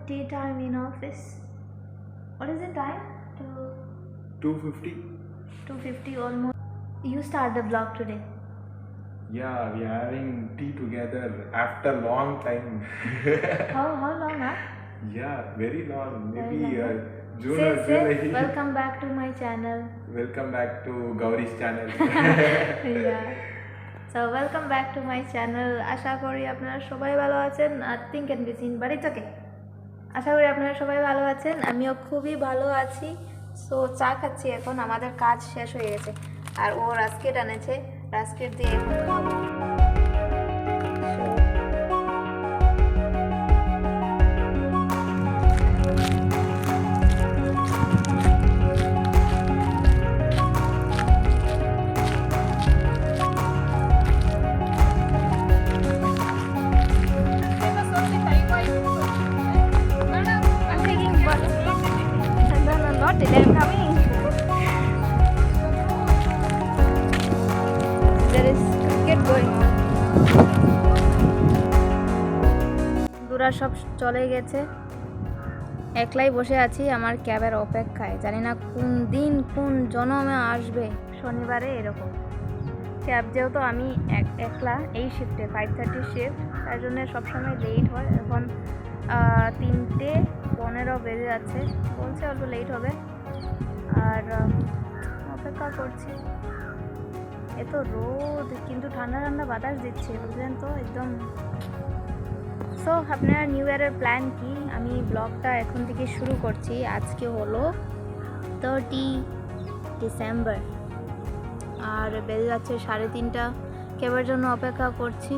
tea time in office. What is the time? 2:50. 2:50 almost. You start the vlog today. Yeah, we are having tea together after long time. How long, huh? Yeah, very long. Very Maybe long, June Say, or July. welcome back to my channel. Welcome back to Gauri's channel. Yeah. So welcome back to my channel. আশা করি আপনারা সবাই ভালো আছেন। Nothing can be seen, but it's okay. আশা করি আপনারা সবাই ভালো আছেন, আমিও খুবই ভালো আছি। সো চা খাচ্ছি এখন, আমাদের কাজ শেষ হয়ে গেছে। আর ও রাস্কেট এনেছে, রাস্কেট দিয়ে এখন খাবো। I'm coming. There is cricket going on. দুরা সব চলে গেছে, একলাই বসে আছি আমার ক্যাবের অপেক্ষায়। জানি না কোন দিন কোন জনমে আসবে। শনিবারে এরকম ক্যাব, যেহেতু আমি একলা এই শিফটে 5:30 শিফট, তার জন্য সবসময় লেট হয়। এখন 3:15 বেজে যাচ্ছে, বলছে অল্প লেট হবে। আর অপেক্ষা করছি। এত রোদ, কিন্তু ঠান্ডা ঠান্ডা বাতাস দিচ্ছে, বুঝলেন তো একদম। সো আপনার নিউ ইয়ারের প্ল্যান কি? আমি ব্লগটা এখন থেকে শুরু করছি। আজকে হলো 30 ডিসেম্বর আর বেজে যাচ্ছে 3:30। কেবার জন্য অপেক্ষা করছি।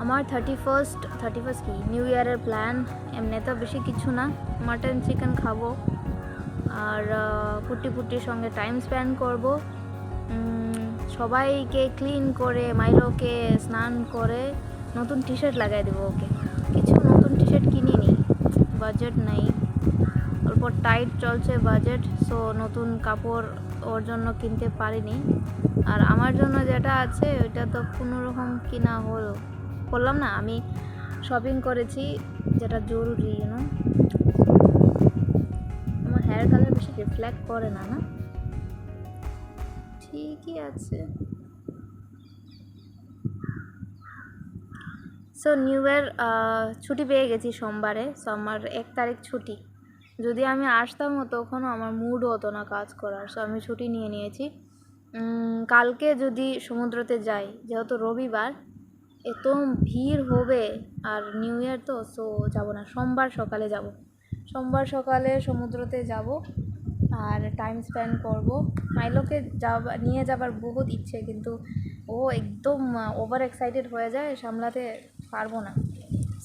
আমার 31st কি নিউ ইয়ারের প্ল্যান, এমনি তো বেশি কিছু না, মাটন চিকেন খাবো আর পুটির সঙ্গে টাইম স্পেন্ড করব। সবাইকে ক্লিন করে, মাইলোকে স্নান করে নতুন টি শার্ট লাগাই দেবো ওকে। কিছু নতুন টি শার্ট কিনিনি, বাজেট নেই, অল্প টাইট চলছে বাজেট। সো নতুন কাপড় ওর জন্য কিনতে পারিনি। আর আমার জন্য যেটা আছে ওইটা তো কোনোরকম কিনা করলাম না। আমি শপিং করেছি যেটা জরুরি, ইউনো। আমার হেয়ার কালার বেশি রিফ্লেক্ট করে না, না ঠিকই আছে। সো নিউ ইয়ার ছুটি পেয়ে গেছি সোমবারে। সো আমার 1 তারিখ ছুটি। যদি আমি আসতাম তখনও আমার মুড হতো না কাজ করার। সো আমি ছুটি নিয়ে নিয়েছি। কালকে যদি সমুদ্রতে যাই, যেহেতু রবিবার, এত ভিড় হবে আর নিউ ইয়ার তো, সো যাব না। সোমবার সকালে সমুদ্রতে যাব আর টাইম স্পেন্ড করব। মাইলোকে নিয়ে যাবার বহুত ইচ্ছে, কিন্তু ও একদম ওভার এক্সাইটেড হয়ে যায়, সামলাতে পারবো না।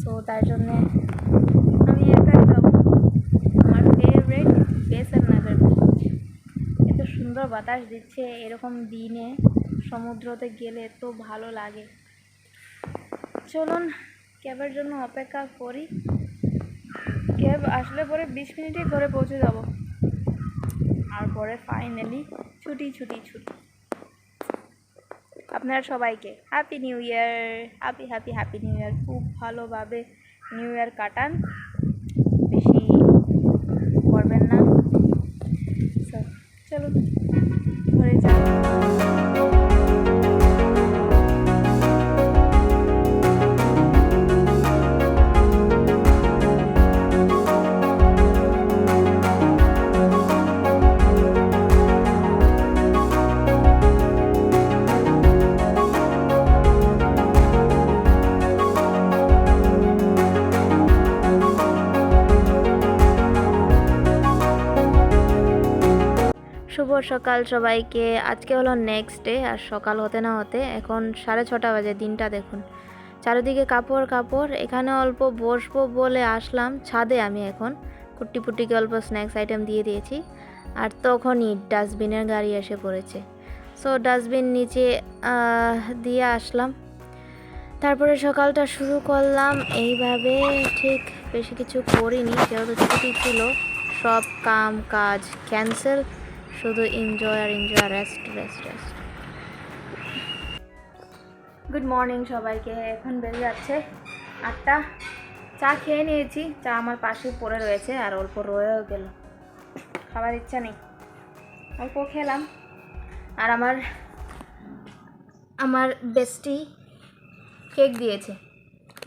সো তার জন্যে আমি একাই যাব। আমার ফেভারিট বেসের নাগর। এত সুন্দর বাতাস দিচ্ছে এরকম দিনে, সমুদ্রতে গেলে এত ভালো লাগে। চলুন ক্যাবের জন্য অপেক্ষা করি। ক্যাব আসলে পরে 20 মিনিটে ঘরে পৌঁছে যাব। আর পরে ফাইনালি ছুটি। আপনারা সবাইকে happy new year, happy new year. খুব ভালোভাবে নিউ ইয়ার কাটান, বেশি করবেন না। চলুন ঘরে যাই। শুভ সকাল সবাইকে। আজকে হলো নেক্সট ডে, আর সকাল হতে না হতে এখন 6:30 বাজে। দিনটা দেখুন, চারিদিকে কাপড়। এখানে অল্প বসবো বলে আসলাম ছাদে। আমি এখন পুটিকে অল্প স্ন্যাক্স আইটেম দিয়ে দিয়েছি, আর তখনই ডাস্টবিনের গাড়ি এসে পড়েছে। সো ডাস্টবিন নিচে দিয়ে আসলাম, তারপরে সকালটা শুরু করলাম এইভাবে। ঠিক বেশি কিছু করিনি, যেহেতু ছুটি ছিল, সব কাজ ক্যান্সেল, শুধু এনজয়, রেস্ট। গুড মর্নিং সবাইকে। এখন বেজে যাচ্ছে 8টা। চা খেয়ে নিয়েছি, চা আমার পাশে পড়ে রয়েছে আর অল্প রয়েও গেল, খাবার ইচ্ছা নেই, অল্প খেলাম। আর আমার বেস্টি কেক দিয়েছে,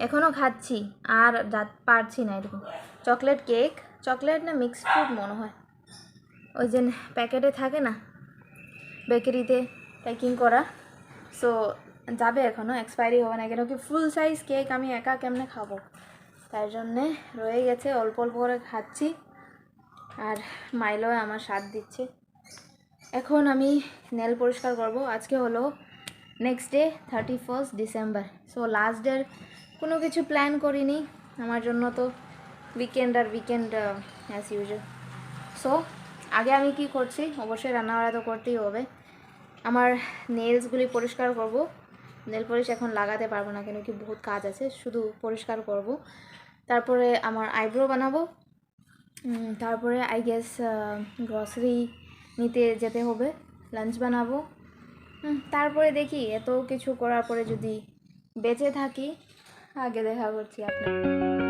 এখনও খাচ্ছি আর পারছি না। এরকম চকলেট কেক, চকলেট না মিক্সড ফ্রুট মনে হয়, ওই যে প্যাকেটে থাকে না বেকারিতে প্যাকিং করা, সো যাবে এখনও, এক্সপায়ারি হবে না, কেন কি ফুল সাইজ কেক আমি একা কেমনে খাবো, তাই জন্যে রয়ে গেছে, অল্প অল্প করে খাচ্ছি। আর মাইলো আমার সাথ দিচ্ছে। এখন আমি নেল পরিষ্কার করব। আজকে হলো next day 31 December, so last ডের কোনো কিছু প্ল্যান করিনি, আমার জন্য তো উইকেন্ড আর উইকেন্ড অ্যাজ ইউজুয়াল। সো আগে আমি কি করছি, অবশ্যই রান্নাবাড়া তো করতেই হবে। আমার নেলসগুলি পরিষ্কার করব, নেল পলিশ এখন লাগাতে পারবো না, কেন কি বহুত কাজ আছে, শুধু পরিষ্কার করব। তারপরে আমার আইব্রো বানাবো, তারপরে আই গেস গ্রসারি নিতে যেতে হবে, লাঞ্চ বানাবো। তারপরে দেখি, এত কিছু করার পরে যদি বেঁচে থাকি আগে দেখা করছি আপনার।